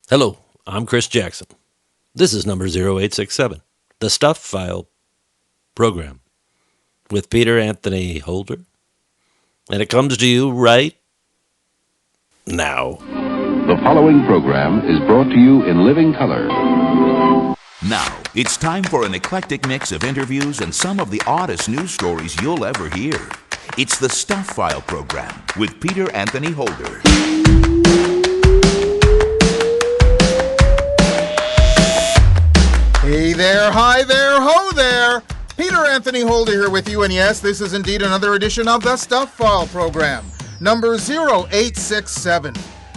Hello, I'm Chris Jackson. This is number 0867, the Stuff File program with Peter Anthony Holder. And it comes to you right now. The following program is brought to you in living color. Now, it's time for an eclectic mix of interviews and some of the oddest news stories you'll ever hear. It's the Stuff File program with Peter Anthony Holder. Hey there, hi there, ho there! Peter Anthony Holder here with you, and yes, this is indeed another edition of the Stuff File program, number 0867.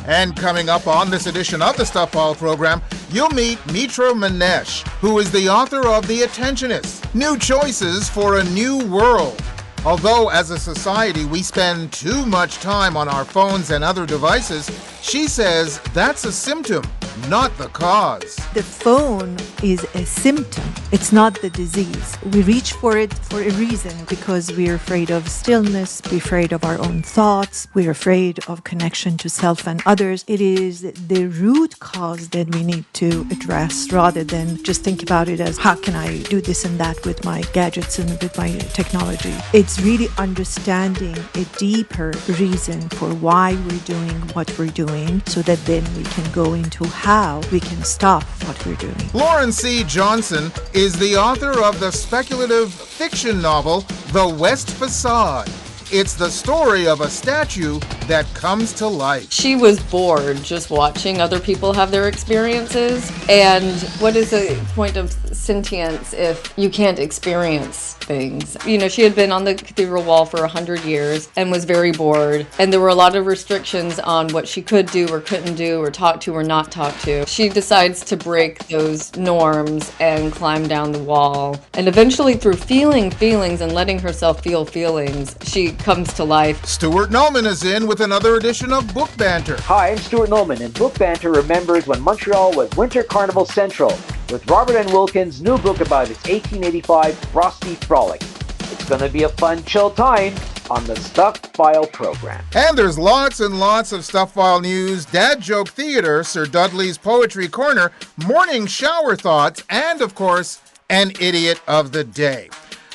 And coming up on this edition of the Stuff File program, you'll meet Mitra Manesh, who is the author of The Attentionists, New Choices for a New World. Although as a society we spend too much time on our phones and other devices, she says that's a symptom, not the cause. The phone is a symptom. It's not the disease. We reach for it for a reason, because we're afraid of stillness, we're afraid of our own thoughts, we're afraid of connection to self and others. It is the root cause that we need to address, rather than just think about it as how can I do this and that with my gadgets and with my technology. It's really understanding a deeper reason for why we're doing what we're doing, so that then we can go into how we can stop what we're doing. Lauren C. Johnson is the author of the speculative fiction novel, The West Facade. It's the story of a statue that comes to life. She was bored just watching other people have their experiences. And what is the point of sentience if you can't experience things? You know, she had been on the cathedral wall for 100 years and was very bored. And there were a lot of restrictions on what she could do or couldn't do or talk to or not talk to. She decides to break those norms and climb down the wall. And eventually, through feeling feelings and letting herself feel feelings, she comes to life. Stuart Nulman is in with another edition of Book Banter. Hi, I'm Stuart Nulman, and Book Banter remembers when Montreal was Winter Carnival Central, with Robert N. Wilkins' new book about his 1885 Frosty Frolic. It's going to be a fun, chill time on the Stuff File program. And there's lots and lots of Stuff File news, Dad Joke Theater, Sir Dudley's Poetry Corner, Morning Shower Thoughts, and, of course, an Idiot of the Day.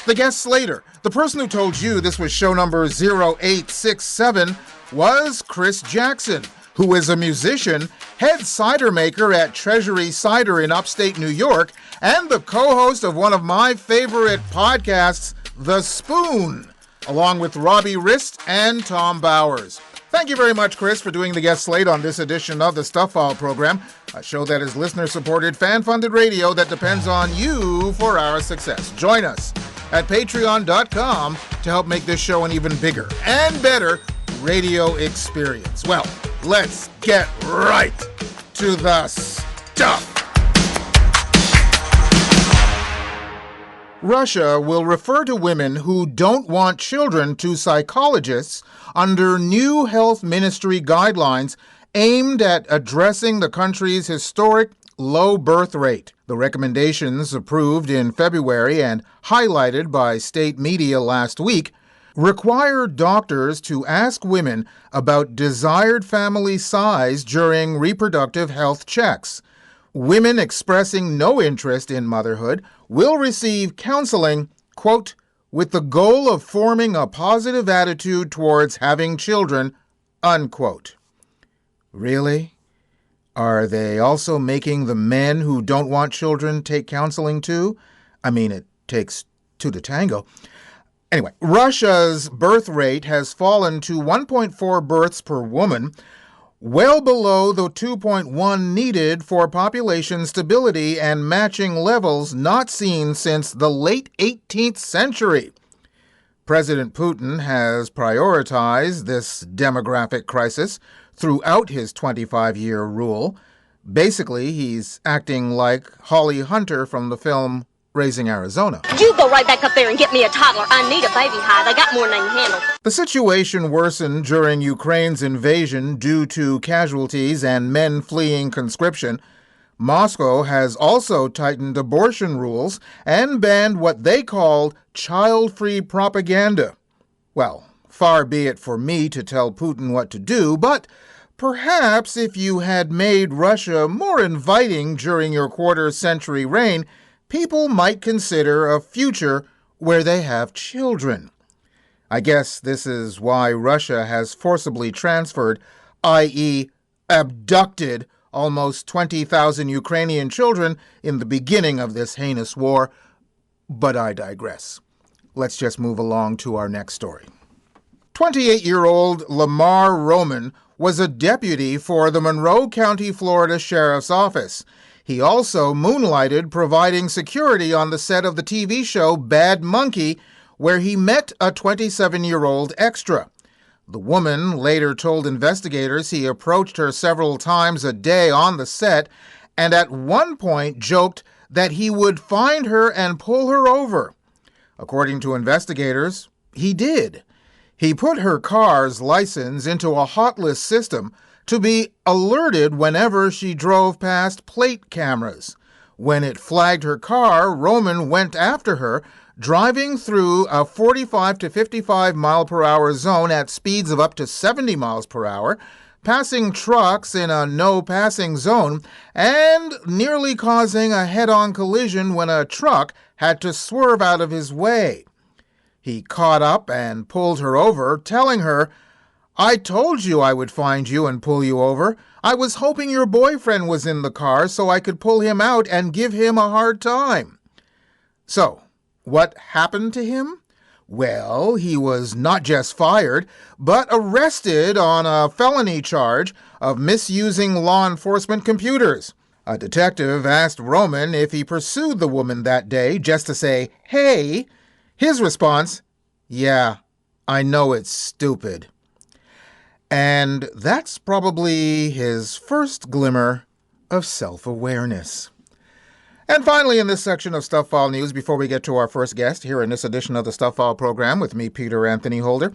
The guest later, the person who told you this was show number 0867, was Chris Jackson, who is a musician, head cider maker at Treasury Cider in upstate New York, and the co-host of one of my favorite podcasts, The Spoon, along with Robbie Rist and Tom Bowers. Thank you very much, Chris, for doing the guest slate on this edition of the Stuff File program, a show that is listener-supported, fan-funded radio that depends on you for our success. Join us at patreon.com to help make this show an even bigger and better radio experience. Well, let's get right to the stuff. Russia will refer to women who don't want children to psychologists under new health ministry guidelines aimed at addressing the country's historic low birth rate. The recommendations, approved in February and highlighted by state media last week, require doctors to ask women about desired family size during reproductive health checks. Women expressing no interest in motherhood will receive counseling, quote, with the goal of forming a positive attitude towards having children, unquote. Really? Are they also making the men who don't want children take counseling too? I mean, it takes two to tango. Anyway, Russia's birth rate has fallen to 1.4 births per woman, well below the 2.1 needed for population stability and matching levels not seen since the late 18th century. President Putin has prioritized this demographic crisis throughout his 25-year rule. Basically, he's acting like Holly Hunter from the film Raising Arizona. You go right back up there and get me a toddler. I need a baby hide. I got more than I can handle. The situation worsened during Ukraine's invasion due to casualties and men fleeing conscription. Moscow has also tightened abortion rules and banned what they called child-free propaganda. Well, far be it for me to tell Putin what to do, but Perhaps if you had made Russia more inviting during your quarter-century reign, people might consider a future where they have children. I guess this is why Russia has forcibly transferred, i.e., abducted, almost 20,000 Ukrainian children in the beginning of this heinous war. But I digress. Let's just move along to our next story. 28-year-old Lamar Roman was a deputy for the Monroe County, Florida Sheriff's Office. He also moonlighted providing security on the set of the TV show Bad Monkey, where he met a 27-year-old extra. The woman later told investigators he approached her several times a day on the set and at one point joked that he would find her and pull her over. According to investigators, he did. He put her car's license into a hot list system to be alerted whenever she drove past plate cameras. When it flagged her car, Roman went after her, driving through a 45 to 55 mile per hour zone at speeds of up to 70 miles per hour, passing trucks in a no-passing zone, and nearly causing a head-on collision when a truck had to swerve out of his way. He caught up and pulled her over, telling her, "I told you I would find you and pull you over. I was hoping your boyfriend was in the car so I could pull him out and give him a hard time." So, what happened to him? Well, he was not just fired, but arrested on a felony charge of misusing law enforcement computers. A detective asked Roman if he pursued the woman that day just to say, "Hey." His response, "Yeah, I know it's stupid." And that's probably his first glimmer of self-awareness. And finally, in this section of Stuff File News, before we get to our first guest here in this edition of the Stuff File program with me, Peter Anthony Holder,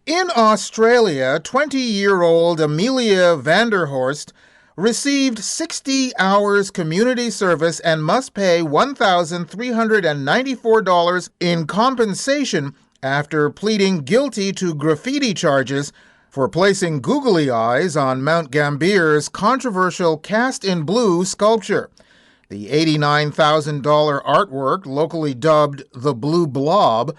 in Australia, 20-year-old Amelia Vanderhorst received 60 hours community service and must pay $1,394 in compensation after pleading guilty to graffiti charges for placing googly eyes on Mount Gambier's controversial cast-in-blue sculpture. The $89,000 artwork, locally dubbed the Blue Blob,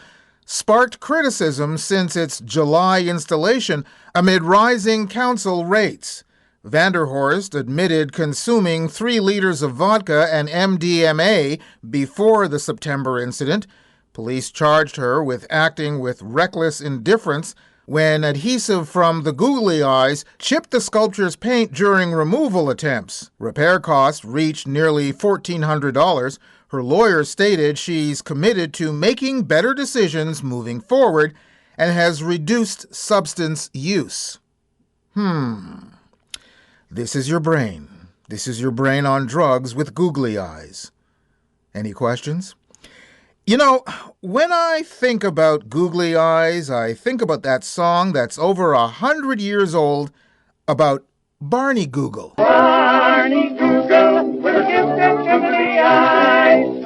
sparked criticism since its July installation amid rising council rates. Vanderhorst admitted consuming 3 liters of vodka and MDMA before the September incident. Police charged her with acting with reckless indifference when adhesive from the googly eyes chipped the sculpture's paint during removal attempts. Repair costs reached nearly $1,400. Her lawyer stated she's committed to making better decisions moving forward and has reduced substance use. This is your brain. This is your brain on drugs with googly eyes. Any questions? You know, when I think about googly eyes, I think about that song that's over 100 years old about Barney Google. Barney Google with a gift of googly eyes.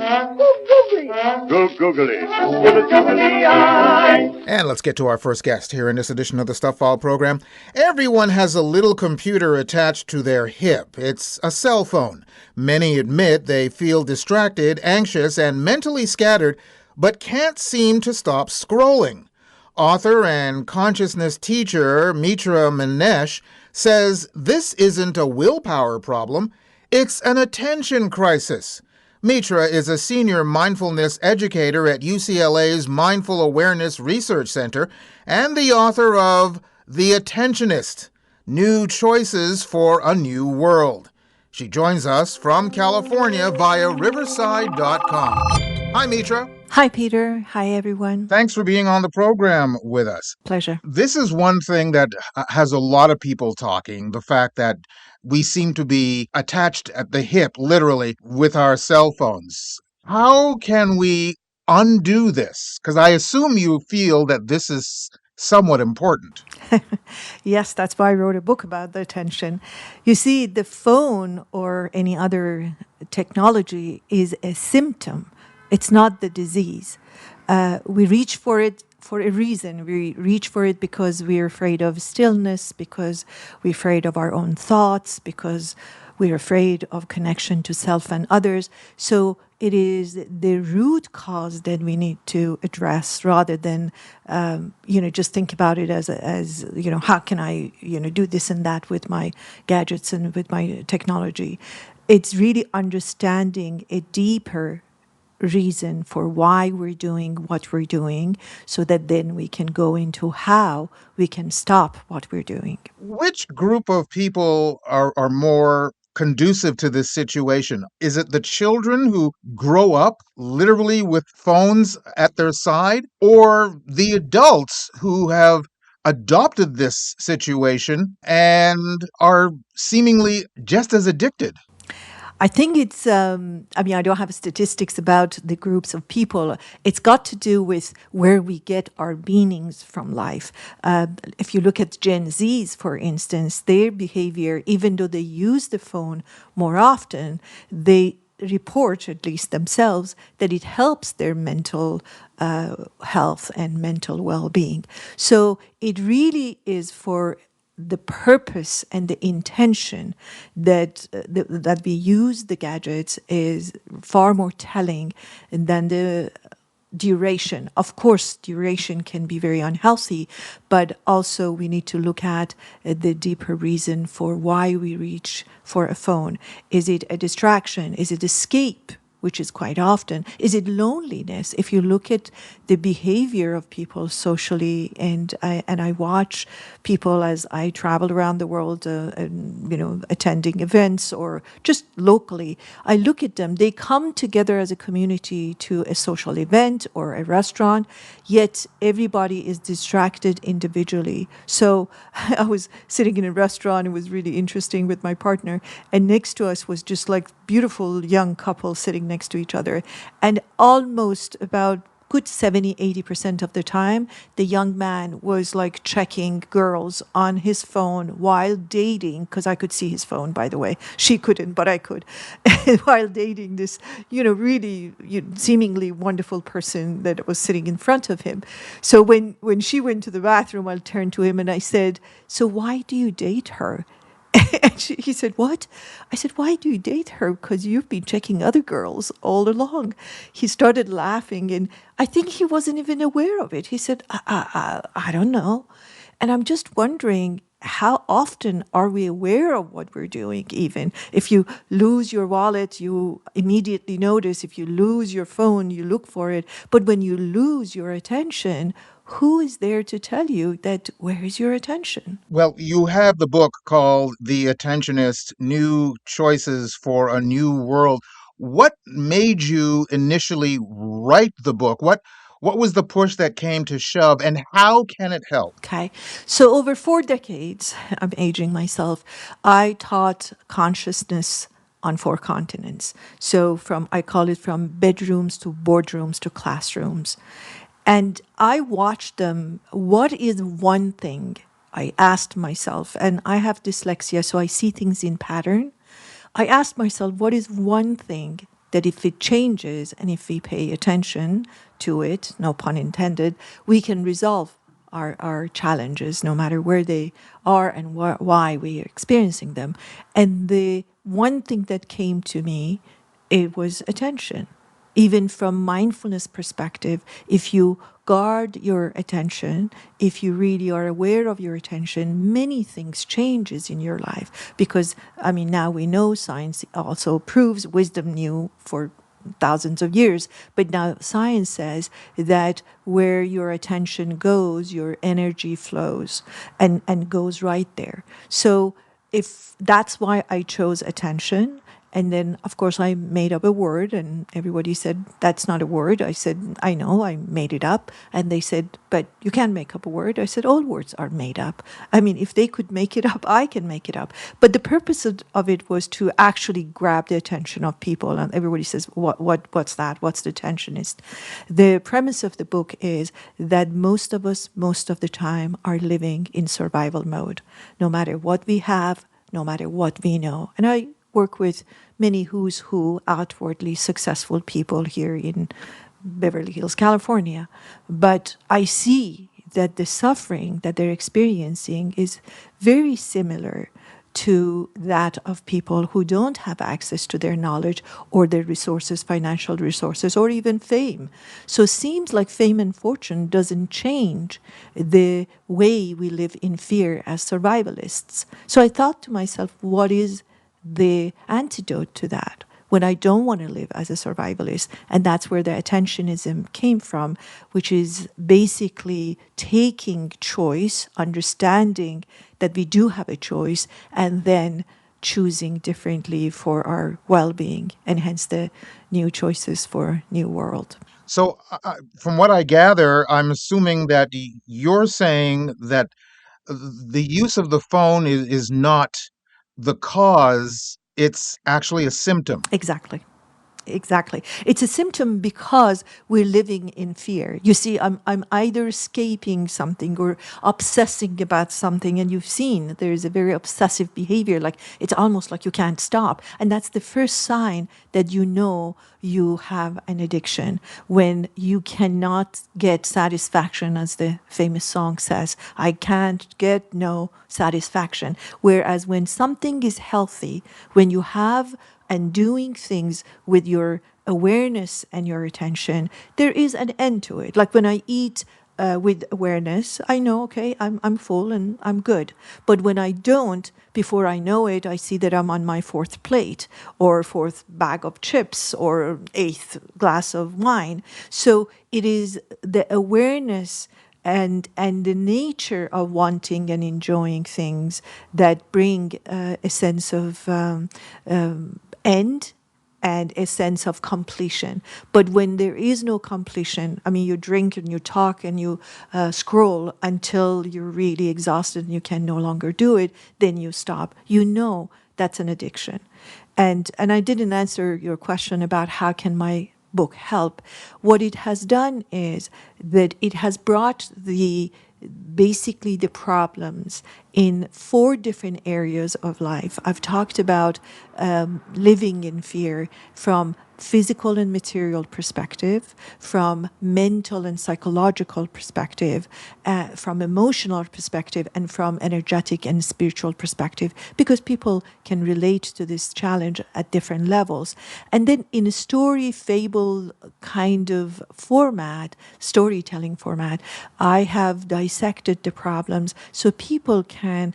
Go googly with a googly eye. And let's get to our first guest here in this edition of the Stuff File program. Everyone has a little computer attached to their hip. It's a cell phone. Many admit they feel distracted, anxious, and mentally scattered, but can't seem to stop scrolling. Author and consciousness teacher Mitra Manesh says this isn't a willpower problem, it's an attention crisis. Mitra is a senior mindfulness educator at UCLA's Mindful Awareness Research Center and the author of The Attentionist, New Choices for a New World. She joins us from California via riverside.com. Hi, Mitra. Hi, Peter. Hi, everyone. Thanks for being on the program with us. Pleasure. This is one thing that has a lot of people talking, the fact that we seem to be attached at the hip, literally, with our cell phones. How can we undo this? Because I assume you feel that this is somewhat important. Yes, that's why I wrote a book about the attention. You see, the phone or any other technology is a symptom. It's not the disease. We reach for it for a reason. We reach for it because we're afraid of stillness, because we're afraid of our own thoughts, because we're afraid of connection to self and others. So it is the root cause that we need to address rather than, just think about it as how can I, do this and that with my gadgets and with my technology. It's really understanding a deeper reason for why we're doing what we're doing so that then we can go into how we can stop what we're doing. Which group of people are more conducive to this situation? Is it the children who grow up literally with phones at their side, or the adults who have adopted this situation and are seemingly just as addicted? I think it's, I don't have statistics about the groups of people. It's got to do with where we get our meanings from life. If you look at Gen Zs, for instance, their behavior, even though they use the phone more often, they report, at least themselves, that it helps their mental health and mental well-being. So it really is for the purpose and the intention that we use the gadgets is far more telling than the duration. Of course, duration can be very unhealthy, but also we need to look at the deeper reason for why we reach for a phone. Is it a distraction? Is it escape? Which is quite often. Is it loneliness? If you look at the behavior of people socially, and I watch people as I travel around the world, attending events or just locally, I look at them. They come together as a community to a social event or a restaurant, yet everybody is distracted individually. So I was sitting in a restaurant. It was really interesting with my partner, and next to us was just like beautiful young couple sitting next to each other. And almost about good 70-80% of the time, the young man was like checking girls on his phone while dating, because I could see his phone, by the way. She couldn't, but I could. While dating this, really seemingly wonderful person that was sitting in front of him. So when she went to the bathroom, I turned to him and I said, "So why do you date her?" And he said, "What?" I said, "Why do you date her? Because you've been checking other girls all along." He started laughing, and I think he wasn't even aware of it. He said, I don't know. And I'm just wondering, how often are we aware of what we're doing even? If you lose your wallet, you immediately notice. If you lose your phone, you look for it. But when you lose your attention, who is there to tell you that where is your attention? Well, you have the book called The Attentionist: New Choices for a New World. What made you initially write the book? What was the push that came to shove, and how can it help? Okay. So over 4 decades, I'm aging myself, I taught consciousness on 4 continents. So I call it from bedrooms to boardrooms to classrooms. And I watched them. What is one thing I asked myself, and I have dyslexia, so I see things in pattern. I asked myself, what is one thing that if it changes and if we pay attention to it, no pun intended, we can resolve our challenges, no matter where they are and why we are experiencing them. And the one thing that came to me, it was attention. Even from mindfulness perspective, if you guard your attention, if you really are aware of your attention, many things changes in your life. Because, now we know science also proves wisdom knew for thousands of years, but now science says that where your attention goes, your energy flows and goes right there. So if that's why I chose attention. And then, of course, I made up a word, and everybody said, "That's not a word." I said, "I know, I made it up." And they said, "But you can't make up a word." I said, "All words are made up. If they could make it up, I can make it up." But the purpose of it was to actually grab the attention of people. And everybody says, what's that? What's the attentionist? The premise of the book is that most of us, most of the time, are living in survival mode, no matter what we have, no matter what we know. And I work with many who's who outwardly successful people here in Beverly Hills, California. But I see that the suffering that they're experiencing is very similar to that of people who don't have access to their knowledge or their resources, financial resources, or even fame. So it seems like fame and fortune doesn't change the way we live in fear as survivalists. So I thought to myself, what is the antidote to that? When I don't want to live as a survivalist. And that's where the attentionism came from, which is basically taking choice, understanding that we do have a choice, and then choosing differently for our well-being, and hence the new choices for new world. So, from what I gather, I'm assuming that you're saying that the use of the phone is not the cause, it's actually a symptom. Exactly. Exactly. It's a symptom because we're living in fear. You see, I'm either escaping something or obsessing about something, and you've seen there's a very obsessive behavior, like it's almost like you can't stop. And that's the first sign that you know you have an addiction, when you cannot get satisfaction, as the famous song says, I can't get no satisfaction. Whereas when something is healthy, when you have and doing things with your awareness and your attention, there is an end to it. Like when I eat with awareness, I know, okay, I'm full and I'm good. But when I don't, before I know it, I see that I'm on my fourth plate or fourth bag of chips or eighth glass of wine. So it is the awareness and the nature of wanting and enjoying things that bring a sense of end and a sense of completion. But when there is no completion, I mean, you drink and you talk and you scroll until you're really exhausted and you can no longer do it, then you stop. You know that's an addiction. And I didn't answer your question about how can my book help. What it has done is that it has brought basically the problems in 4 different areas of life. I've talked about living in fear from physical and material perspective, from mental and psychological perspective, from emotional perspective, and from energetic and spiritual perspective, because people can relate to this challenge at different levels. And then in a story, fable kind of format, storytelling format, I have dissected the problems so people can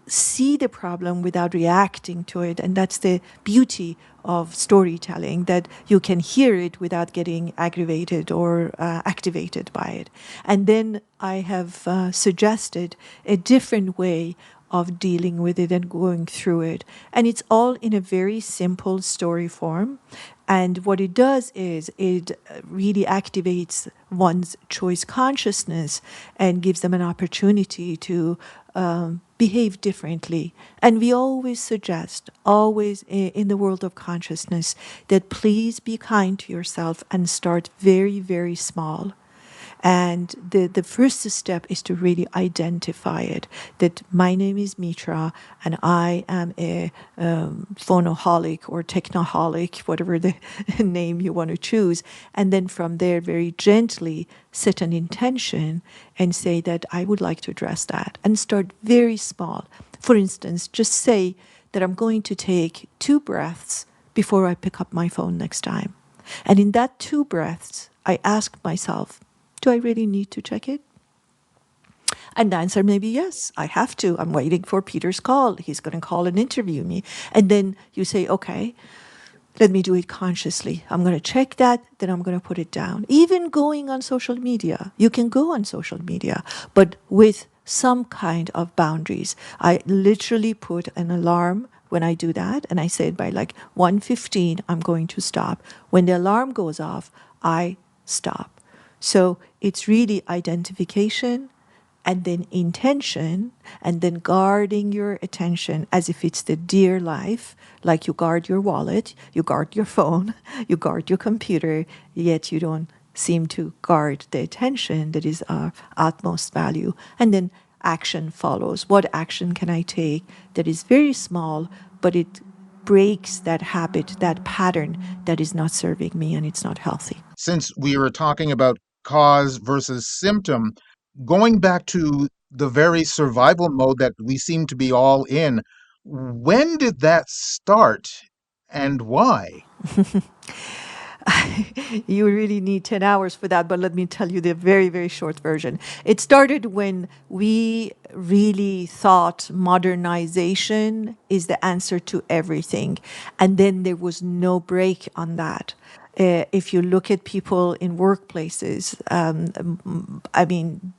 see the problem without reacting to it. And that's the beauty of storytelling, that you can hear it without getting aggravated or activated by it. And then I have suggested a different way of dealing with it and going through it. And it's all in a very simple story form. And what it does is it really activates one's choice consciousness and gives them an opportunity to behave differently. And we always suggest, always in the world of consciousness, that please be kind to yourself and start very, very small. And the first step is to really identify it, that my name is Mitra and I am a phonoholic or technoholic, whatever the name you want to choose. And then from there, very gently set an intention and say that I would like to address that, and start very small. For instance, just say that I'm going to take 2 breaths before I pick up my phone next time. And in that 2 breaths, I ask myself, do I really need to check it? And the answer may be yes, I have to. I'm waiting for Peter's call. He's going to call and interview me. And then you say, okay, let me do it consciously. I'm going to check that, then I'm going to put it down. Even going on social media, you can go on social media, but with some kind of boundaries. I literally put an alarm when I do that, and I said by like 1:15, I'm going to stop. When the alarm goes off, I stop. So it's really identification and then intention, and then guarding your attention as if it's the dear life, like you guard your wallet, you guard your phone, you guard your computer, yet you don't seem to guard the attention that is our utmost value. And then action follows. What action can I take that is very small, but it breaks that habit, that pattern that is not serving me and it's not healthy. Since we were talking about cause versus symptom, going back to the very survival mode that we seem to be all in, when did that start and why? You really need 10 hours for that, but let me tell you the very, very short version. It started when we really thought modernization is the answer to everything. And then there was no break on that. If you look at people in workplaces,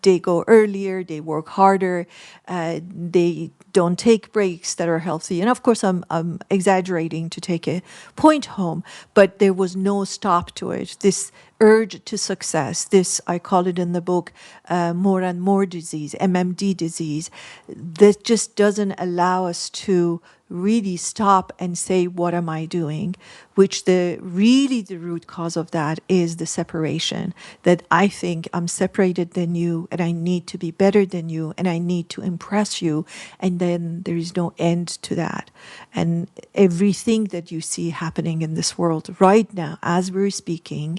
they go earlier, they work harder, they don't take breaks that are healthy. And of course, I'm exaggerating to take a point home, but there was no stop to it. This urge to success, this, I call it in the book, more and more disease, MMD disease, that just doesn't allow us to really stop and say, what am I doing? Which the root cause of that is the separation, that I think I'm separated than you and I need to be better than you and I need to impress you. And then there is no end to that. And everything that you see happening in this world right now, as we're speaking,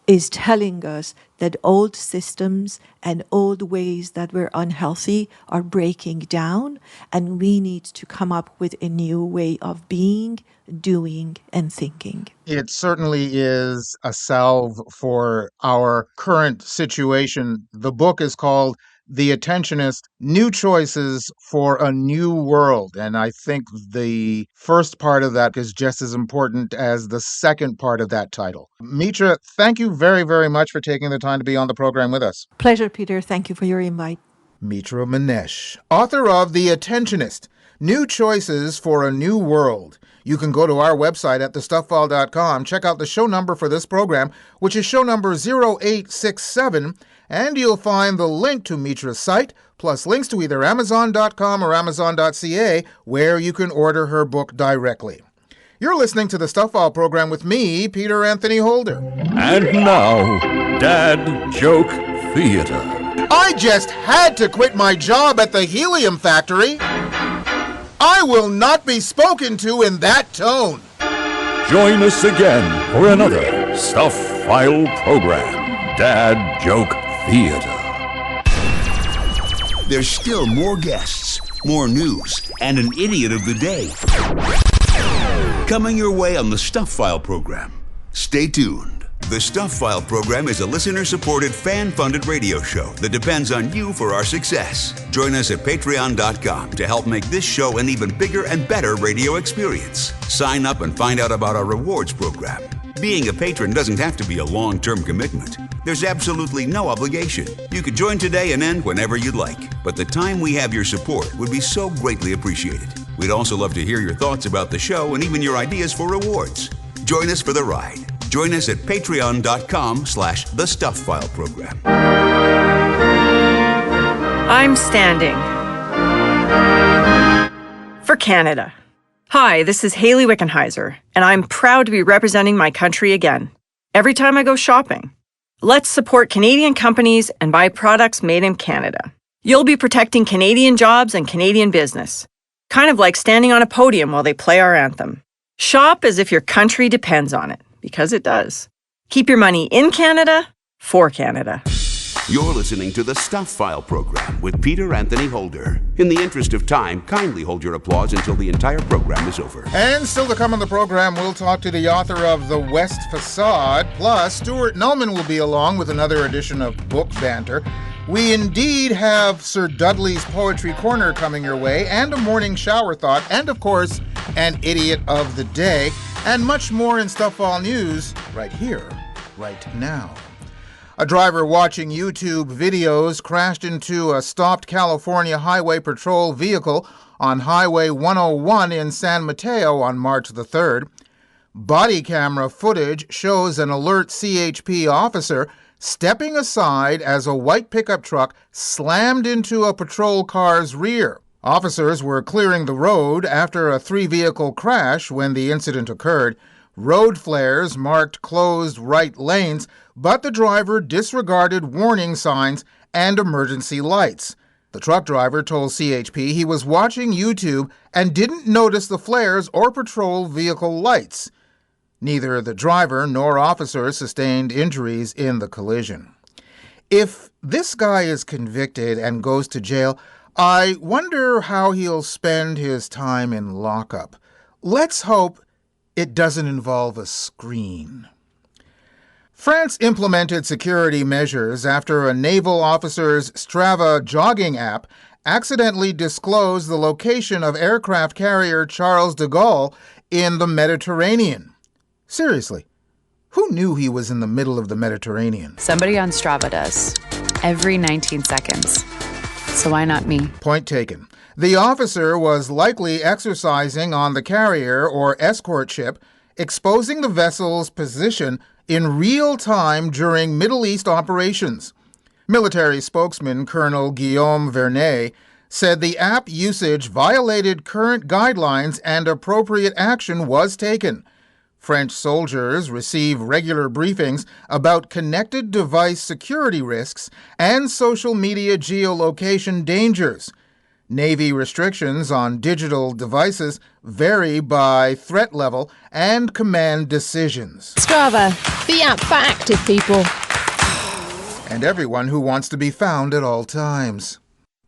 is telling us that old systems and old ways that were unhealthy are breaking down, and we need to come up with a new way of being, doing, and thinking. It certainly is a salve for our current situation. The book is called The Attentionist, New Choices for a New World. And I think the first part of that is just as important as the second part of that title. Mitra, thank you very, very much for taking the time to be on the program with us. Pleasure, Peter. Thank you for your invite. Mitra Manesh, author of The Attentionist, New Choices for a New World. You can go to our website at thestufffile.com, check out the show number for this program, which is show number 0867, and you'll find the link to Mitra's site, plus links to either Amazon.com or Amazon.ca, where you can order her book directly. You're listening to the Stuff File program with me, Peter Anthony Holder. And now, Dad Joke Theater. I just had to quit my job at the helium factory. I will not be spoken to in that tone. Join us again for another Stuff File program, Dad Joke Theater. There's still more guests, more news, and an idiot of the day coming your way on the Stuff File program. Stay tuned. The Stuff File program is a listener-supported, fan-funded radio show that depends on you for our success. Join us at patreon.com to help make this show an even bigger and better radio experience. Sign up and find out about our rewards program. Being a patron doesn't have to be a long-term commitment. There's absolutely no obligation. You could join today and end whenever you'd like, but the time we have your support would be so greatly appreciated. We'd also love to hear your thoughts about the show and even your ideas for rewards. Join us for the ride. Join us at patreon.com/The Stuff File program. I'm standing for Canada. Hi, this is Haley Wickenheiser, and I'm proud to be representing my country again. Every time I go shopping, let's support Canadian companies and buy products made in Canada. You'll be protecting Canadian jobs and Canadian business, kind of like standing on a podium while they play our anthem. Shop as if your country depends on it, because it does. Keep your money in Canada, for Canada. You're listening to the Stuff File program with Peter Anthony Holder. In the interest of time, kindly hold your applause until the entire program is over. And still to come on the program, we'll talk to the author of The West Facade. Plus, Stuart Nulman will be along with another edition of Book Banter. We indeed have Sir Dudley's Poetry Corner coming your way, and a morning shower thought, and of course, an idiot of the day, and much more in Stuff All News right here, right now. A driver watching YouTube videos crashed into a stopped California Highway Patrol vehicle on Highway 101 in San Mateo on March the 3rd. Body camera footage shows an alert CHP officer stepping aside as a white pickup truck slammed into a patrol car's rear. Officers were clearing the road after a three-vehicle crash when the incident occurred. Road flares marked closed right lanes, but the driver disregarded warning signs and emergency lights. The truck driver told CHP he was watching YouTube and didn't notice the flares or patrol vehicle lights. Neither the driver nor officers sustained injuries in the collision. If this guy is convicted and goes to jail, I wonder how he'll spend his time in lockup. Let's hope it doesn't involve a screen. France implemented security measures after a naval officer's Strava jogging app accidentally disclosed the location of aircraft carrier Charles de Gaulle in the Mediterranean. Seriously, who knew he was in the middle of the Mediterranean? Somebody on Strava does. Every 19 seconds. So why not me? Point taken. The officer was likely exercising on the carrier or escort ship, exposing the vessel's position in real time during Middle East operations. Military spokesman Colonel Guillaume Vernet said the app usage violated current guidelines and appropriate action was taken. French soldiers receive regular briefings about connected device security risks and social media geolocation dangers. Navy restrictions on digital devices vary by threat level and command decisions. Strava, the app for active people. And everyone who wants to be found at all times.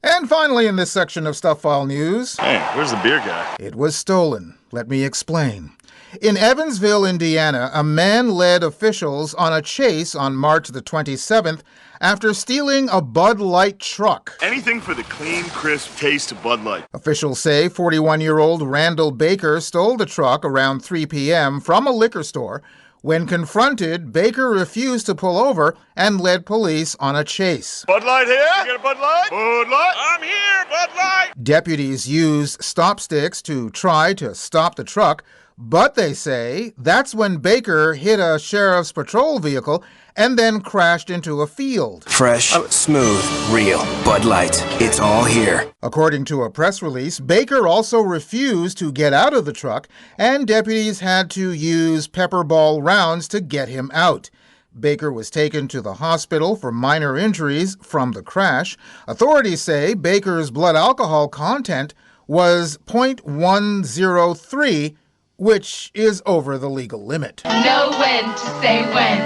And finally, in this section of Stuff File News... Hey, where's the beer guy? It was stolen. Let me explain. In Evansville, Indiana, a man led officials on a chase on March the 27th after stealing a Bud Light truck. Anything for the clean, crisp taste of Bud Light. Officials say 41-year-old Randall Baker stole the truck around 3 p.m. from a liquor store. When confronted, Baker refused to pull over and led police on a chase. Bud Light here? You got a Bud Light? Bud Light? I'm here, Bud Light! Deputies used stop sticks to try to stop the truck, but they say that's when Baker hit a sheriff's patrol vehicle and then crashed into a field. Fresh, smooth, real Bud Light. It's all here. According to a press release, Baker also refused to get out of the truck, and deputies had to use pepper ball rounds to get him out. Baker was taken to the hospital for minor injuries from the crash. Authorities say Baker's blood alcohol content was 0.103, which is over the legal limit. Know when to say when.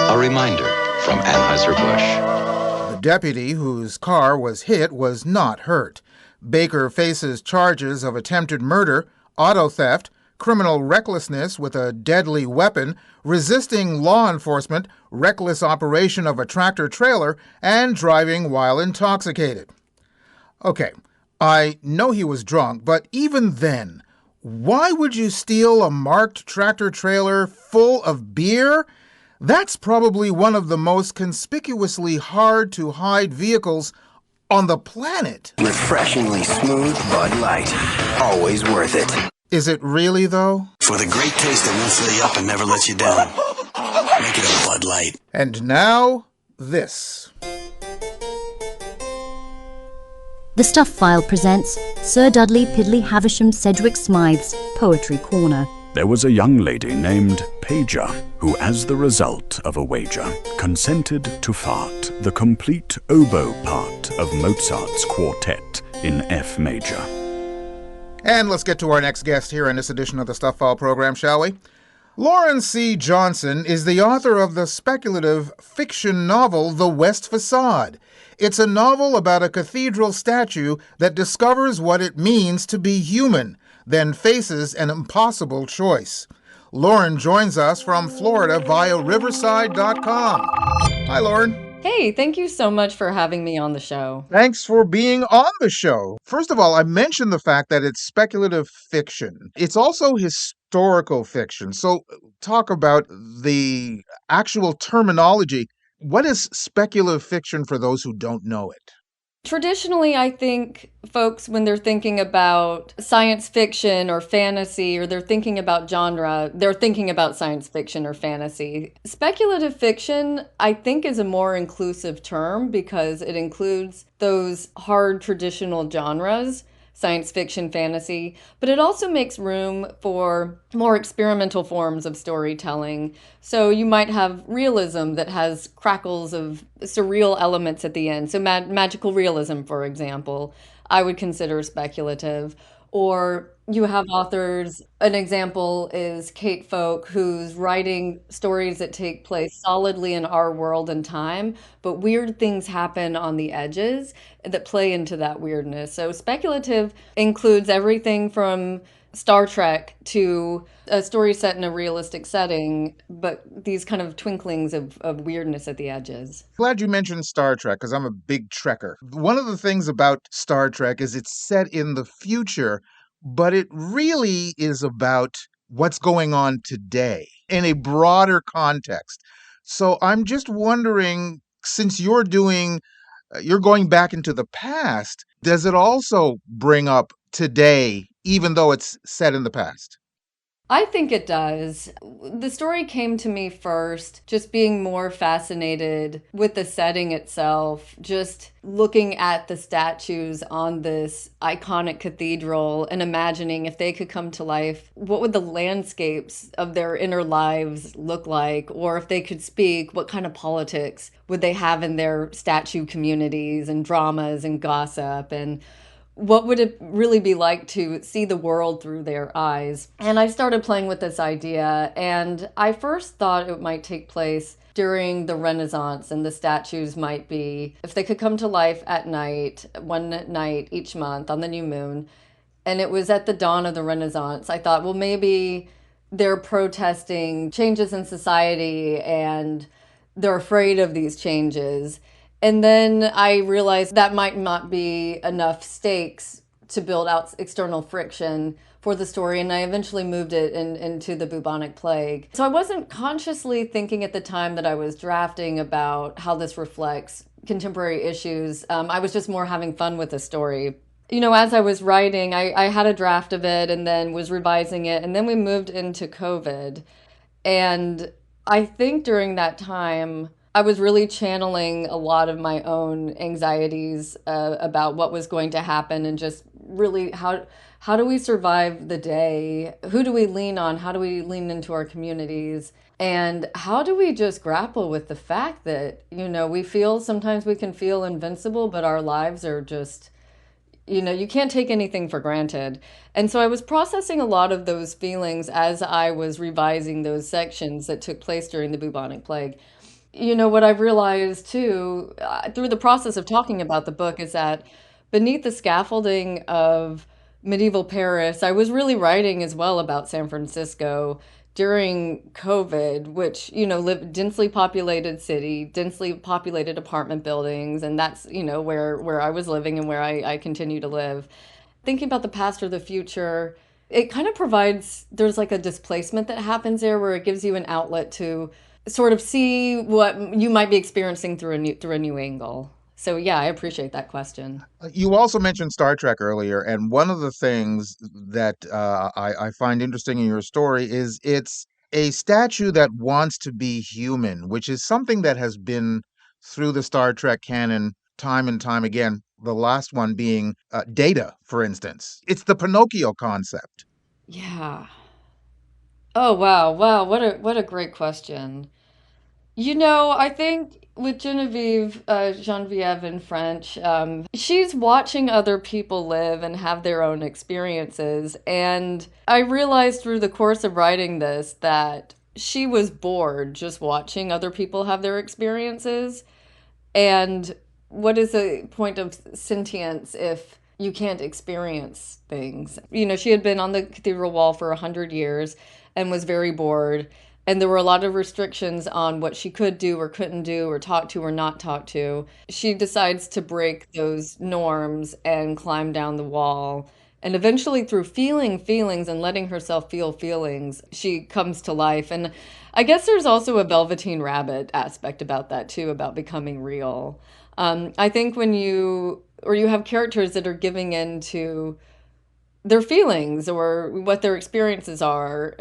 A reminder from Anheuser-Busch. The deputy whose car was hit was not hurt. Baker faces charges of attempted murder, auto theft, criminal recklessness with a deadly weapon, resisting law enforcement, reckless operation of a tractor-trailer, and driving while intoxicated. Okay, I know he was drunk, but even then, why would you steal a marked tractor-trailer full of beer? That's probably one of the most conspicuously hard-to-hide vehicles on the planet. Refreshingly smooth Bud Light. Always worth it. Is it really, though? For the great taste that won't fill you up and never let you down. Make it a Bud Light. And now, this. The Stuff File presents Sir Dudley Piddly Havisham Sedgwick Smythe's Poetry Corner. There was a young lady named Pager, who, as the result of a wager, consented to fart the complete oboe part of Mozart's quartet in F major. And let's get to our next guest here in this edition of the Stuff File program, shall we? Lauren C. Johnson is the author of the speculative fiction novel The West Facade. It's a novel about a cathedral statue that discovers what it means to be human, then faces an impossible choice. Lauren joins us from Florida via Riverside.com. Hi, Lauren. Hey, thank you so much for having me on the show. Thanks for being on the show. First of all, I mentioned the fact that it's speculative fiction. It's also historical fiction. So talk about the actual terminology. What is speculative fiction for those who don't know it? Traditionally, I think folks, when they're thinking about science fiction or fantasy, or they're thinking about genre, they're thinking about science fiction or fantasy. Speculative fiction, I think, is a more inclusive term because it includes those hard traditional genres. science fiction, fantasy, but it also makes room for more experimental forms of storytelling. So you might have realism that has crackles of surreal elements at the end. So magical realism, for example, I would consider speculative. Or you have authors, an example is Kate Folk, who's writing stories that take place solidly in our world and time, but weird things happen on the edges that play into that weirdness. So speculative includes everything from Star Trek to a story set in a realistic setting, but these kind of twinklings of weirdness at the edges. Glad you mentioned Star Trek because I'm a big Trekker. One of the things about Star Trek is it's set in the future, but it really is about what's going on today in a broader context. So I'm just wondering, since you're going back into the past, does it also bring up today, even though it's set in the past? I think it does. The story came to me first, just being more fascinated with the setting itself, just looking at the statues on this iconic cathedral and imagining if they could come to life, what would the landscapes of their inner lives look like? Or if they could speak, what kind of politics would they have in their statue communities and dramas and gossip? And what would it really be like to see the world through their eyes? And I started playing with this idea, and I first thought it might take place during the Renaissance, and the statues might be, if they could come to life at night, one night each month on the new moon, and it was at the dawn of the Renaissance, I thought, well, maybe they're protesting changes in society and they're afraid of these changes. And then I realized that might not be enough stakes to build out external friction for the story, and I eventually moved it into the bubonic plague. So I wasn't consciously thinking at the time that I was drafting about how this reflects contemporary issues. I was just more having fun with the story. You know, as I was writing, I had a draft of it and then was revising it, and then we moved into COVID. And I think during that time, I was really channeling a lot of my own anxieties about what was going to happen, and just really how do we survive the day? Who do we lean on? How do we lean into our communities? And how do we just grapple with the fact that, you know, sometimes we can feel invincible, but our lives are just, you know, you can't take anything for granted. And so I was processing a lot of those feelings as I was revising those sections that took place during the bubonic plague. You know, what I've realized too, through the process of talking about the book, is that beneath the scaffolding of medieval Paris, I was really writing as well about San Francisco during COVID, which, you know, densely populated city, densely populated apartment buildings, and that's, you know, where I was living and where I continue to live. Thinking about the past or the future, it kind of provides, there's like a displacement that happens there where it gives you an outlet to sort of see what you might be experiencing through a new angle. So yeah, I appreciate that question. You also mentioned Star Trek earlier, and one of the things that I find interesting in your story is it's a statue that wants to be human, which is something that has been through the Star Trek canon time and time again. The last one being Data, for instance. It's the Pinocchio concept. Yeah. Oh wow, wow, what a great question. You know, I think with Genevieve in French, she's watching other people live and have their own experiences. And I realized through the course of writing this that she was bored just watching other people have their experiences. And what is the point of sentience if you can't experience things? You know, she had been on the cathedral wall for 100 years and was very bored. And there were a lot of restrictions on what she could do or couldn't do or talk to or not talk to. She decides to break those norms and climb down the wall. And eventually, through feeling feelings and letting herself feel feelings, she comes to life. And I guess there's also a Velveteen Rabbit aspect about that, too, about becoming real. I think when you have characters that are giving in to their feelings or what their experiences are.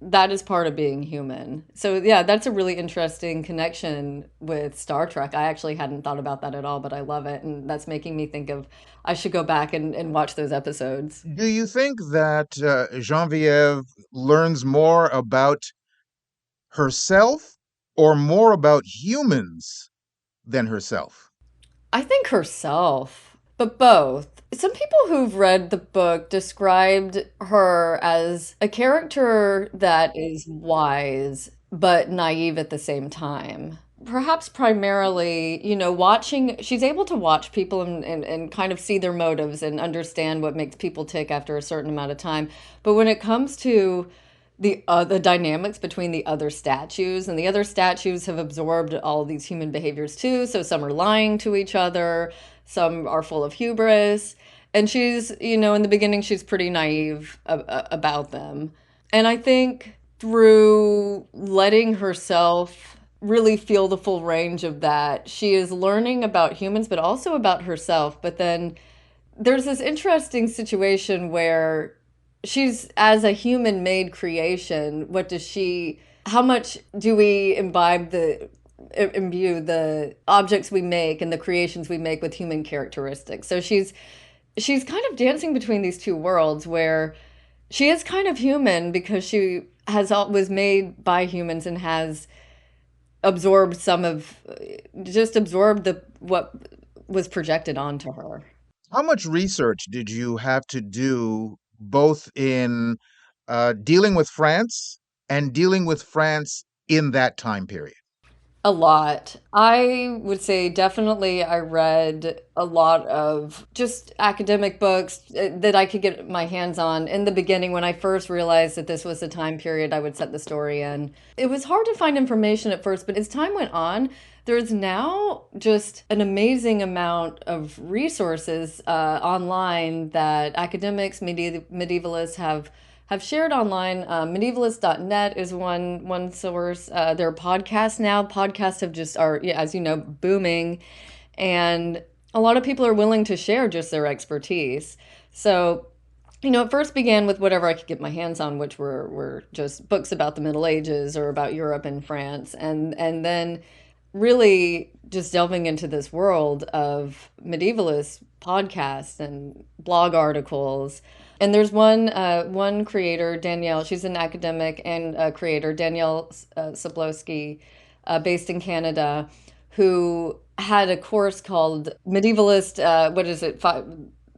That is part of being human. So yeah, that's a really interesting connection with Star Trek. I actually hadn't thought about that at all, but I love it, and that's making me think of I should go back and watch those episodes. Do you think that Genevieve learns more about herself or more about humans than herself? I think herself, but both. Some people who've read the book described her as a character that is wise but naive at the same time. Perhaps primarily, watching, she's able to watch people and kind of see their motives and understand what makes people tick after a certain amount of time. But when it comes to the dynamics between the other statues, and the other statues have absorbed all these human behaviors too. So some are lying to each other, some are full of hubris, and she's, in the beginning she's pretty naive about them. And I think through letting herself really feel the full range of that, she is learning about humans but also about herself. But then there's this interesting situation where she's, as a human made creation, how much do we imbue the objects we make and the creations we make with human characteristics? So she's kind of dancing between these two worlds, where she is kind of human because she was made by humans and has absorbed what was projected onto her. How much research did you have to do both in dealing with France and dealing with France in that time period? A lot. I would say definitely I read a lot of just academic books that I could get my hands on in the beginning when I first realized that this was the time period I would set the story in. It was hard to find information at first, but as time went on, there's now just an amazing amount of resources online that academics, medievalists have shared online. Medievalist.net is one source. There are podcasts now. Podcasts as you know, booming, and a lot of people are willing to share just their expertise. So, it first began with whatever I could get my hands on, which were just books about the Middle Ages or about Europe and France, and then really just delving into this world of medievalist podcasts and blog articles. And there's one creator, Danielle. She's an academic and a creator, Danielle Soblowski, based in Canada, who had a course called Medievalist.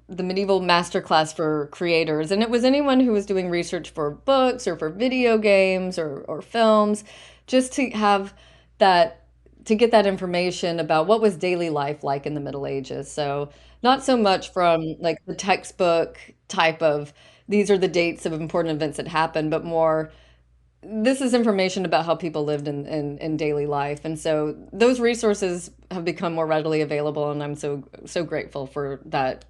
The Medieval Masterclass for Creators, and it was anyone who was doing research for books or for video games or films, just to have that, to get that information about what was daily life like in the Middle Ages. So not so much from like the textbook type of these are the dates of important events that happened, but more this is information about how people lived in daily life. And so those resources have become more readily available, and I'm so grateful for that,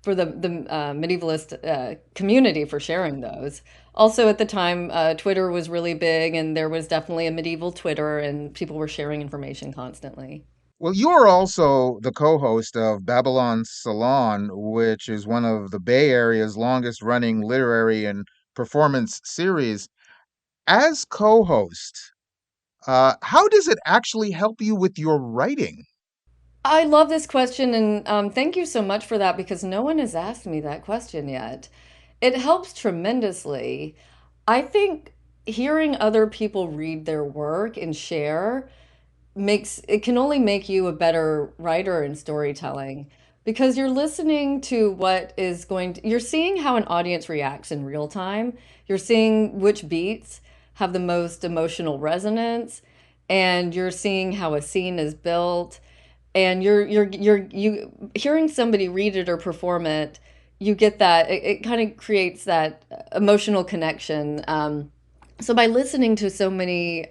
for the medievalist community for sharing those. Also, at the time, Twitter was really big, and there was definitely a medieval Twitter, and people were sharing information constantly. Well, you are also the co-host of Babylon Salon, which is one of the Bay Area's longest running literary and performance series. As co-host, how does it actually help you with your writing? I love this question, and thank you so much for that, because no one has asked me that question yet. It helps tremendously. I think hearing other people read their work and share can only make you a better writer in storytelling, because you're listening to you're seeing how an audience reacts in real time. You're seeing which beats have the most emotional resonance, and you're seeing how a scene is built, and you hearing somebody read it or perform it, you get that it kind of creates that emotional connection. So by listening to so many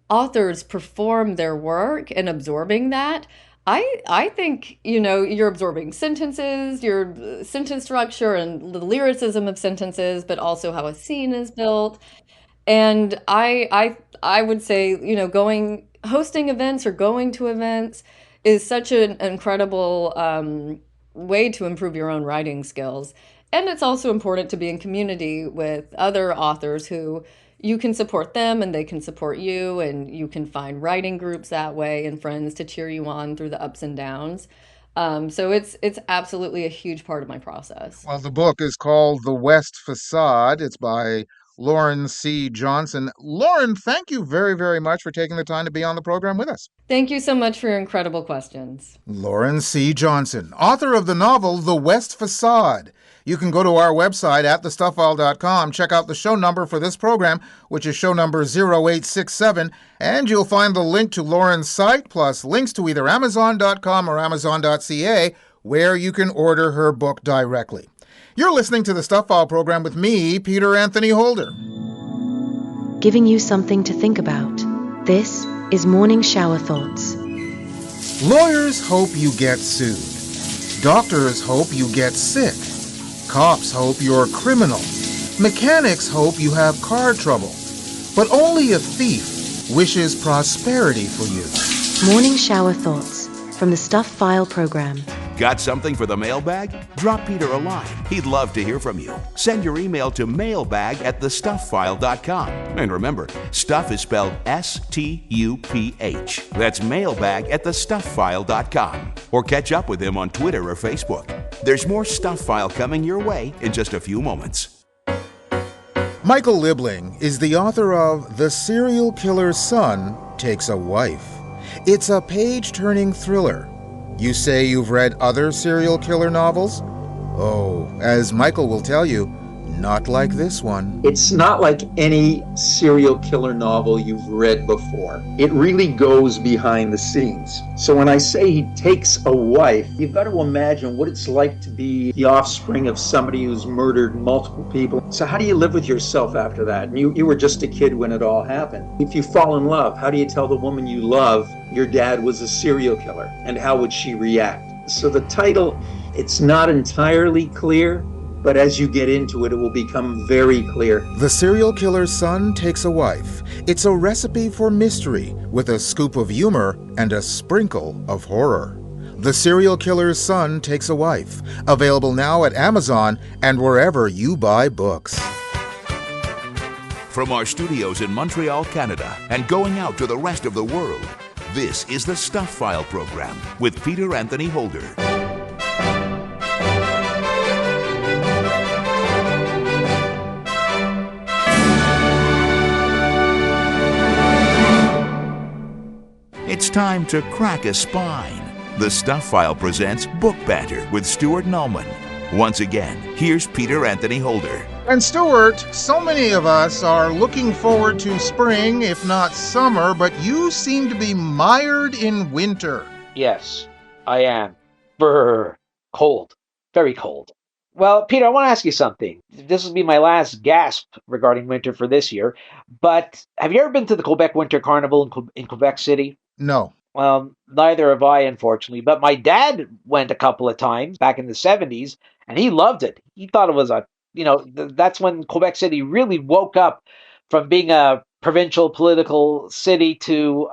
authors perform their work and absorbing that, I think, you're absorbing sentences, your sentence structure and the lyricism of sentences, but also how a scene is built. And I would say, hosting events or going to events is such an incredible way to improve your own writing skills. And it's also important to be in community with other authors who you can support them and they can support you, and you can find writing groups that way and friends to cheer you on through the ups and downs. So it's absolutely a huge part of my process. Well, the book is called The West Facade. It's by Lauren C. Johnson. Lauren, thank you very, very much for taking the time to be on the program with us. Thank you so much for your incredible questions. Lauren C. Johnson, author of the novel The West Facade. You can go to our website at thestuffile.com, check out the show number for this program, which is show number 0867, and you'll find the link to Lauren's site, plus links to either amazon.com or amazon.ca, where you can order her book directly. You're listening to the Stuff File program with me, Peter Anthony Holder. Giving you something to think about. This is Morning Shower Thoughts. Lawyers hope you get sued. Doctors hope you get sick. Cops hope you're a criminal. Mechanics hope you have car trouble. But only a thief wishes prosperity for you. Morning Shower Thoughts from the Stuff File program. Got something for the mailbag? Drop Peter a line. He'd love to hear from you. Send your email to mailbag@thestuffile.com. And remember, stuff is spelled S-T-U-P-H. That's mailbag@thestuffile.com. Or catch up with him on Twitter or Facebook. There's more Stuff File coming your way in just a few moments. Michael Liebling is the author of The Serial Killer's Son Takes a Wife. It's a page-turning thriller. You say you've read other serial killer novels? Oh, as Michael will tell you, not like this one. It's not like any serial killer novel you've read before. It really goes behind the scenes. So when I say he takes a wife, you've got to imagine what it's like to be the offspring of somebody who's murdered multiple people. So how do you live with yourself after that? And you were just a kid when it all happened. If you fall in love, how do you tell the woman you love your dad was a serial killer? And how would she react? So the title, it's not entirely clear, but as you get into it, it will become very clear. The Serial Killer's Son Takes a Wife. It's a recipe for mystery with a scoop of humor and a sprinkle of horror. The Serial Killer's Son Takes a Wife. Available now at Amazon and wherever you buy books. From our studios in Montreal, Canada, and going out to the rest of the world, this is the Stuff File program with Peter Anthony Holder. It's time to crack a spine. The Stuff File presents Book Banter with Stuart Nulman. Once again, here's Peter Anthony Holder. And Stuart, so many of us are looking forward to spring, if not summer, but you seem to be mired in winter. Yes, I am. Brr. Cold. Very cold. Well, Peter, I want to ask you something. This will be my last gasp regarding winter for this year, but have you ever been to the Quebec Winter Carnival in Quebec City? No. Well, neither have I, unfortunately, but my dad went a couple of times back in the 70s, and he loved it. He thought it was that's when Quebec City really woke up from being a provincial political city to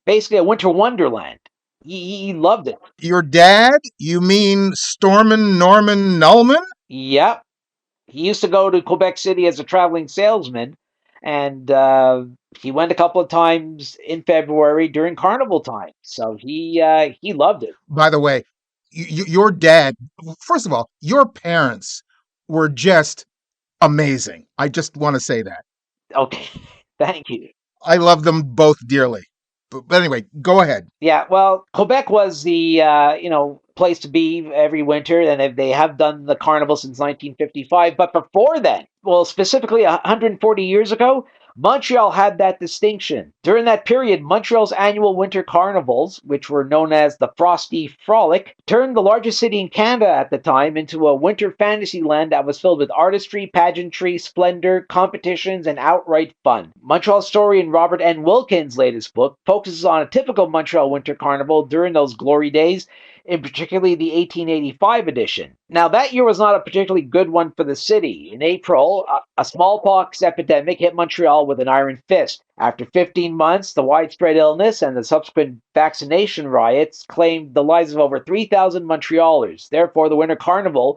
basically a winter wonderland. He loved it. Your dad? You mean Stormin' Norman Nulman? Yep. He used to go to Quebec City as a traveling salesman, and he went a couple of times in February during carnival time. So he loved it. By the way, your dad, first of all, your parents were just amazing. I just want to say that. Okay. Thank you. I love them both dearly. But anyway, go ahead. Yeah, well, Quebec was the place to be every winter, and they have done the carnival since 1955. But before then, well, specifically 140 years ago, Montreal had that distinction. During that period, Montreal's annual winter carnivals, which were known as the Frosty Frolic, turned the largest city in Canada at the time into a winter fantasy land that was filled with artistry, pageantry, splendor, competitions, and outright fun. Montreal historian Robert N. Wilkins' latest book focuses on a typical Montreal winter carnival during those glory days, in particularly the 1885 edition. Now, that year was not a particularly good one for the city. In April, a smallpox epidemic hit Montreal with an iron fist. After 15 months, the widespread illness and the subsequent vaccination riots claimed the lives of over 3,000 Montrealers. Therefore, the Winter Carnival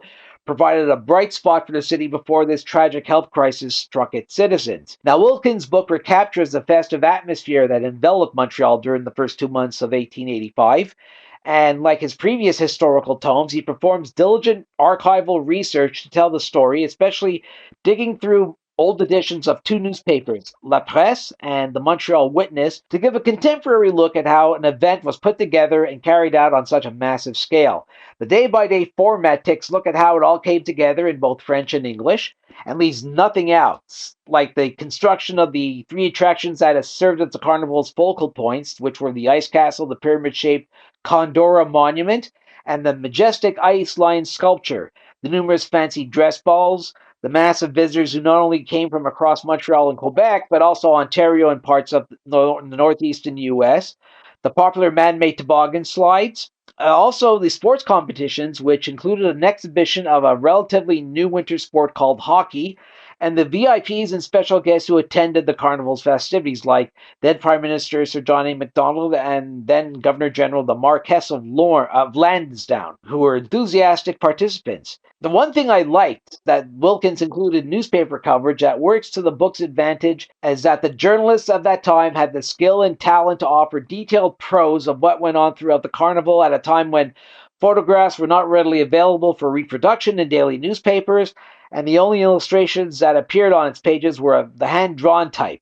provided a bright spot for the city before this tragic health crisis struck its citizens. Now, Wilkins' book recaptures the festive atmosphere that enveloped Montreal during the first 2 months of 1885. And like his previous historical tomes, he performs diligent archival research to tell the story, especially digging through old editions of two newspapers, La Presse and the Montreal Witness, to give a contemporary look at how an event was put together and carried out on such a massive scale. The day-by-day format takes a look at how it all came together in both French and English, and leaves nothing out, like the construction of the three attractions that have served as the carnival's focal points, which were the Ice Castle, the pyramid-shaped Condora Monument, and the majestic ice lion sculpture, the numerous fancy dress balls, the massive visitors who not only came from across Montreal and Quebec, but also Ontario and parts of the northeastern U.S., the popular man-made toboggan slides, also the sports competitions, which included an exhibition of a relatively new winter sport called hockey, and the VIPs and special guests who attended the carnival's festivities, like then Prime Minister Sir John A. Macdonald and then Governor General the Marquess of Lansdowne, who were enthusiastic participants. The one thing I liked that Wilkins included newspaper coverage that works to the book's advantage is that the journalists of that time had the skill and talent to offer detailed prose of what went on throughout the carnival at a time when photographs were not readily available for reproduction in daily newspapers, and the only illustrations that appeared on its pages were of the hand-drawn type.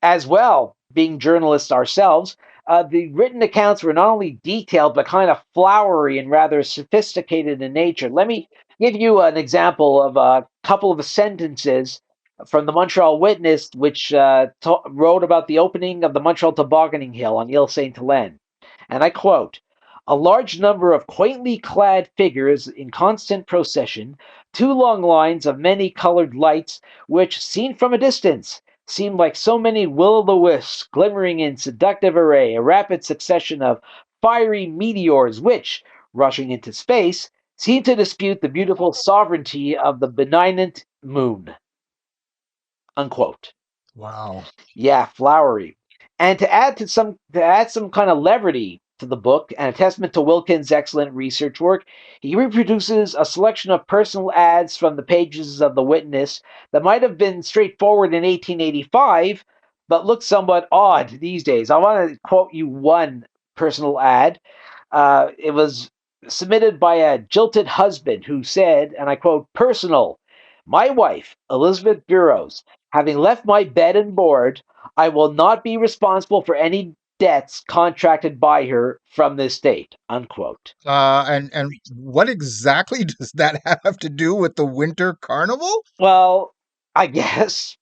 As well, being journalists ourselves, the written accounts were not only detailed, but kind of flowery and rather sophisticated in nature. Let me give you an example of a couple of sentences from the Montreal Witness, which wrote about the opening of the Montreal Tobogganing Hill on Ile Saint Helene. And I quote, "A large number of quaintly clad figures in constant procession, two long lines of many colored lights, which, seen from a distance, seemed like so many will-o'-the-wisps glimmering in seductive array, a rapid succession of fiery meteors which, rushing into space, seemed to dispute the beautiful sovereignty of the benignant moon." Unquote. Wow. Yeah, flowery. And to add some kind of levity to the book and a testament to Wilkins' excellent research work, he reproduces a selection of personal ads from the pages of The Witness that might have been straightforward in 1885, but look somewhat odd these days. I want to quote you one personal ad. It was submitted by a jilted husband who said, and I quote, "Personal, my wife, Elizabeth Burrows, having left my bed and board, I will not be responsible for any debts contracted by her from this date." Unquote. And what exactly does that have to do with the Winter Carnival? Well, I guess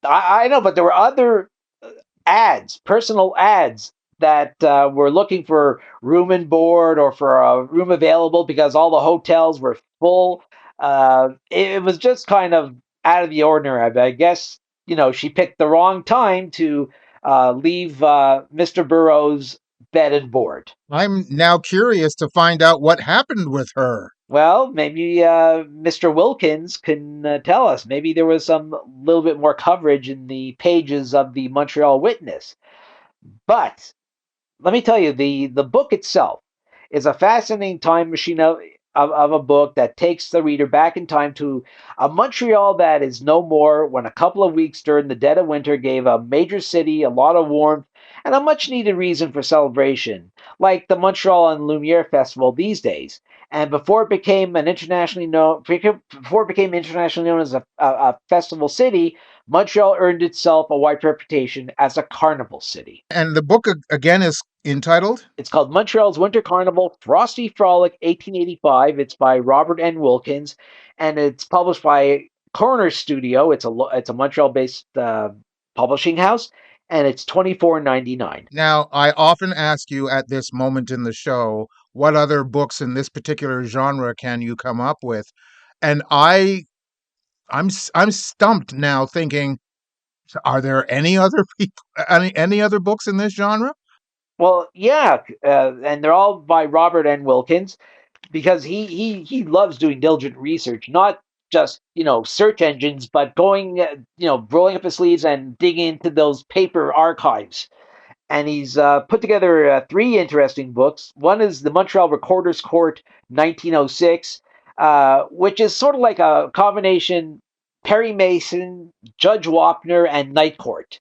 I know, but there were other ads, personal ads that were looking for room and board or for a room available because all the hotels were full. It was just kind of out of the ordinary. I guess, she picked the wrong time to leave Mr. Burroughs bed and board. I'm now curious to find out what happened with her. Well, maybe Mr. Wilkins can tell us. Maybe there was some little bit more coverage in the pages of the Montreal Witness. But let me tell you, the book itself is a fascinating time machine of a book that takes the reader back in time to a Montreal that is no more, when a couple of weeks during the dead of winter gave a major city a lot of warmth and a much needed reason for celebration, like the Montreal and Lumiere Festival these days. And before it became internationally known as a festival city, Montreal earned itself a wide reputation as a carnival city. And the book again is entitled? It's called Montreal's Winter Carnival, Frosty Frolic, 1885. It's by Robert N. Wilkins, and it's published by Corner Studio. It's a Montreal-based publishing house, and it's $24.99. Now, I often ask you at this moment in the show, what other books in this particular genre can you come up with? And I'm stumped now, thinking, are there any other any other books in this genre? Well, yeah, and they're all by Robert N. Wilkins because he loves doing diligent research, not just search engines, but going rolling up his sleeves and digging into those paper archives. And he's put together three interesting books. One is the Montreal Recorder's Court, 1906. which is sort of like a combination Perry Mason, Judge Wapner, and Night Court,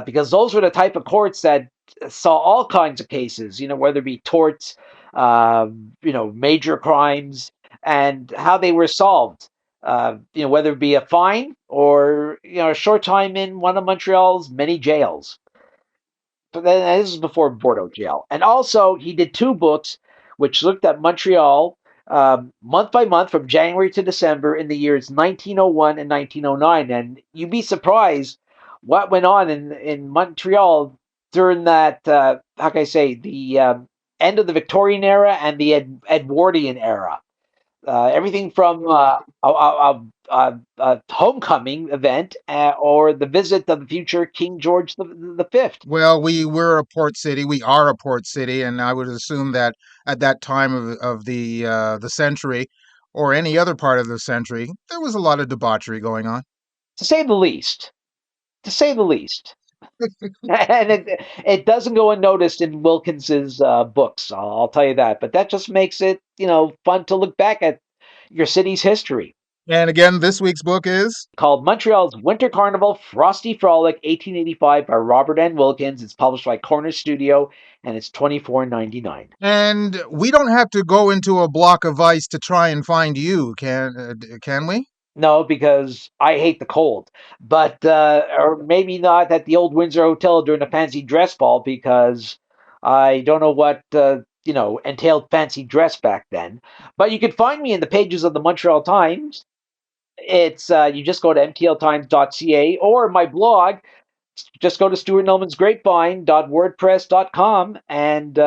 because those were the type of courts that saw all kinds of cases, whether it be torts, major crimes, and how they were solved. Whether it be a fine or a short time in one of Montreal's many jails. But then this is before Bordeaux jail. And also, he did two books which looked at Montreal month by month from January to December in the years 1901 and 1909. And you'd be surprised what went on in Montreal during that, how can I say, the end of the Victorian era and the Edwardian era. Everything from a homecoming event or the visit of the future King George the Fifth. Well, we were a port city. We are a port city, and I would assume that at that time of the century, or any other part of the century, there was a lot of debauchery going on. To say the least. To say the least. And it doesn't go unnoticed in Wilkins's books, I'll tell you that. But that just makes it, fun to look back at your city's history. And again, this week's book is called Montreal's Winter Carnival Frosty Frolic 1885 by Robert N. Wilkins. It's published by Corner Studio, and it's $24.99. And we don't have to go into a block of ice to try and find you, can we? No, because I hate the cold. But, or maybe not at the old Windsor Hotel during a fancy dress ball, because I don't know what, entailed fancy dress back then. But you can find me in the pages of the Montreal Times. It's, you just go to mtltimes.ca or my blog. Just go to Stuart Nulman's grapevine.wordpress.com and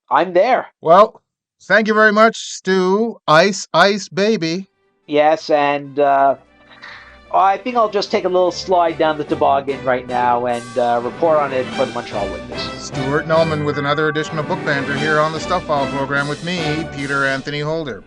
I'm there. Well, thank you very much, Stu. Ice, ice, baby. Yes, and I think I'll just take a little slide down the toboggan right now and report on it for the Montreal Witness. Stuart Nulman with another edition of Book Banter here on the Stuff File program with me, Peter Anthony Holder.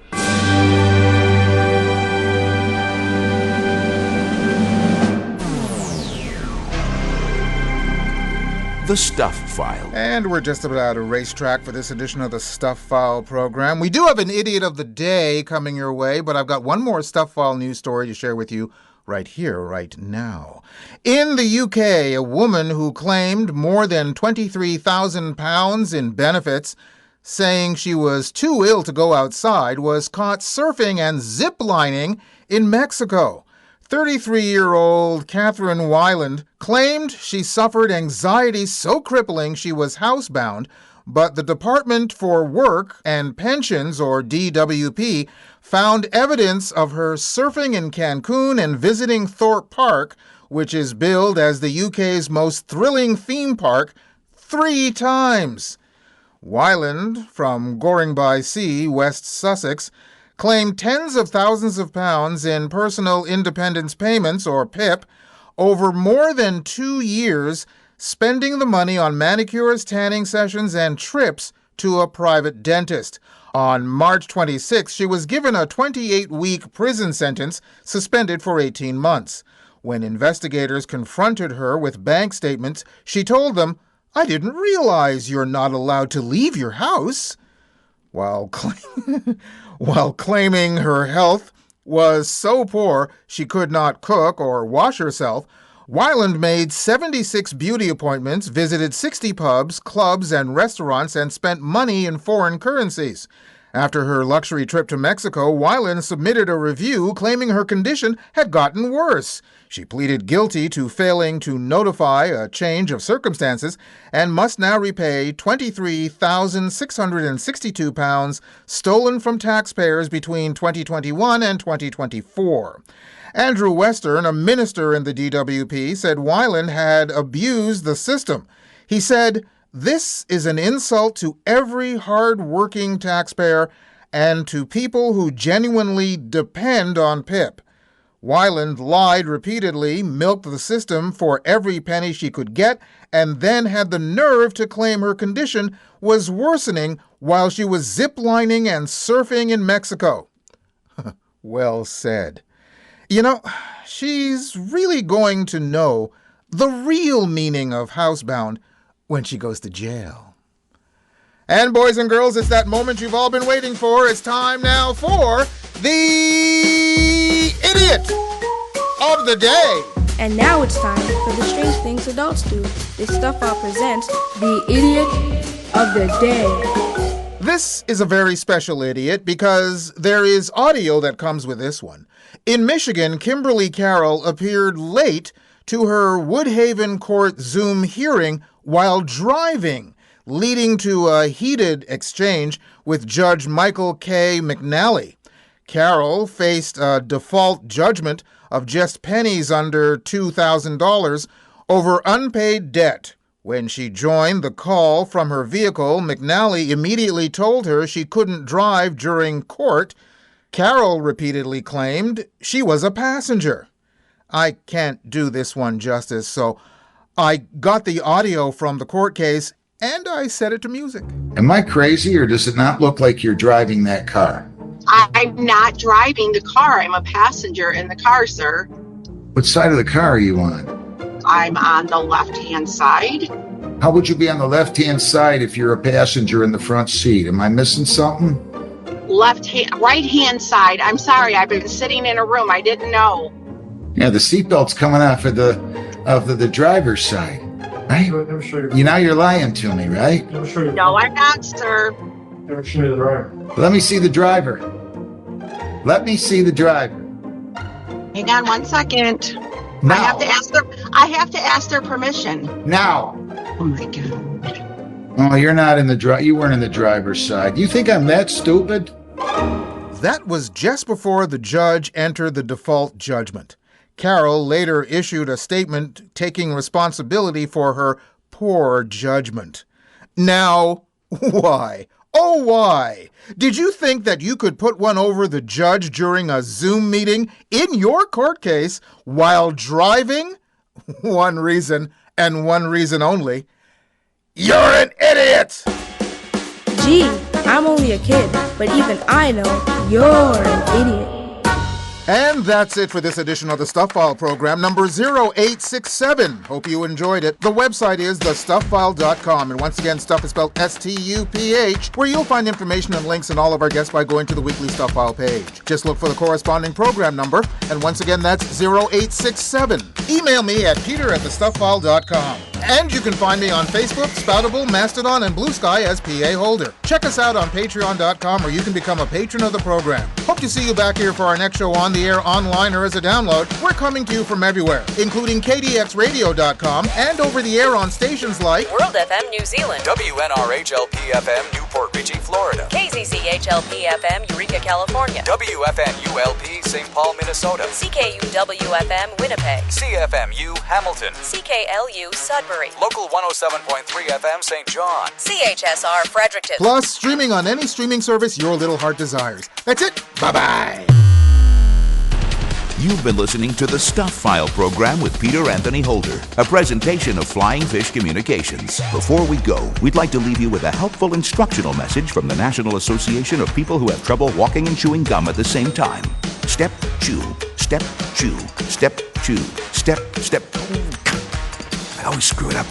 The Stuff File. And we're just about a racetrack for this edition of the Stuff File program. We do have an Idiot of the Day coming your way, but I've got one more Stuff File news story to share with you right here, right now. In the UK, a woman who claimed more than £23,000 in benefits, saying she was too ill to go outside, was caught surfing and ziplining in Mexico. 33-year-old Catherine Weiland claimed she suffered anxiety so crippling she was housebound, but the Department for Work and Pensions, or DWP, found evidence of her surfing in Cancun and visiting Thorpe Park, which is billed as the UK's most thrilling theme park, 3 times. Weiland, from Goring-by-Sea, West Sussex, claimed tens of thousands of pounds in personal independence payments, or PIP, over more than 2 years, spending the money on manicures, tanning sessions, and trips to a private dentist. On March 26, she was given a 28-week prison sentence, suspended for 18 months. When investigators confronted her with bank statements, she told them, "I didn't realize you're not allowed to leave your house." While claiming her health was so poor she could not cook or wash herself, Weiland made 76 beauty appointments, visited 60 pubs, clubs, and restaurants, and spent money in foreign currencies. After her luxury trip to Mexico, Weiland submitted a review claiming her condition had gotten worse. She pleaded guilty to failing to notify a change of circumstances and must now repay £23,662 stolen from taxpayers between 2021 and 2024. Andrew Western, a minister in the DWP, said Weiland had abused the system. He said, "This is an insult to every hard-working taxpayer and to people who genuinely depend on PIP." Weiland lied repeatedly, milked the system for every penny she could get, and then had the nerve to claim her condition was worsening while she was ziplining and surfing in Mexico. Well said. You know, she's really going to know the real meaning of housebound when she goes to jail. And boys and girls, it's that moment you've all been waiting for. It's time now for the Idiot of the Day. And now it's time for the strange things adults do. This Stuff File presents the Idiot of the Day. This is a very special idiot because there is audio that comes with this one. In Michigan, Kimberly Carroll appeared late to her Woodhaven Court Zoom hearing while driving, leading to a heated exchange with Judge Michael K. McNally. Carroll faced a default judgment of just pennies under $2,000 over unpaid debt. When she joined the call from her vehicle, McNally immediately told her she couldn't drive during court. Carroll repeatedly claimed she was a passenger. I can't do this one justice, so I got the audio from the court case and I set it to music. Am I crazy, or does it not look like you're driving that car? I'm not driving the car. I'm a passenger in the car, sir. What side of the car are you on? I'm on the left-hand side. How would you be on the left-hand side if you're a passenger in the front seat? Am I missing something? Right-hand side. I'm sorry. I've been sitting in a room. I didn't know. Yeah, the seatbelt's coming off of the driver's side. Right? You're lying to me, right? No, I'm not, sir. Let me see the driver. Let me see the driver. Hang on 1 second. Now. I have to ask their permission. Now. Oh my God. Oh, you're not in the you weren't in the driver's side. You think I'm that stupid? That was just before the judge entered the default judgment. Carroll later issued a statement taking responsibility for her poor judgment. Now, why? Oh, why? Did you think that you could put one over the judge during a Zoom meeting in your court case while driving? One reason, and one reason only. You're an idiot! Gee, I'm only a kid, but even I know you're an idiot. And that's it for this edition of the Stuff File program, number 0867. Hope you enjoyed it. The website is thestufffile.com. And once again, stuff is spelled S-T-U-P-H, where you'll find information and links and all of our guests by going to the weekly Stuff File page. Just look for the corresponding program number. And once again, that's 0867. Email me at peter@thestufffile.com. And you can find me on Facebook, Spoutable, Mastodon, and Blue Sky as PA Holder. Check us out on patreon.com, where you can become a patron of the program. Hope to see you back here for our next show on the air, online, or as a download. We're coming to you from everywhere, including kdxradio.com and over the air on stations like World FM New Zealand, WNRHLP-FM Newport Richey, Florida, KZCHLP-FM Eureka, California, WFNULP St. Paul, Minnesota, CKUW-FM Winnipeg, CFMU Hamilton, CKLU Sudbury, Local 107.3 FM St. John, CHSR Fredericton. Plus, streaming on any streaming service your little heart desires. That's it. Bye-bye. You've been listening to the Stuff File program with Peter Anthony Holder, a presentation of Flying Fish Communications. Before we go, we'd like to leave you with a helpful instructional message from the National Association of People who have trouble walking and chewing gum at the same time. Step, chew, step, chew, step, chew, step, step. I always screw it up.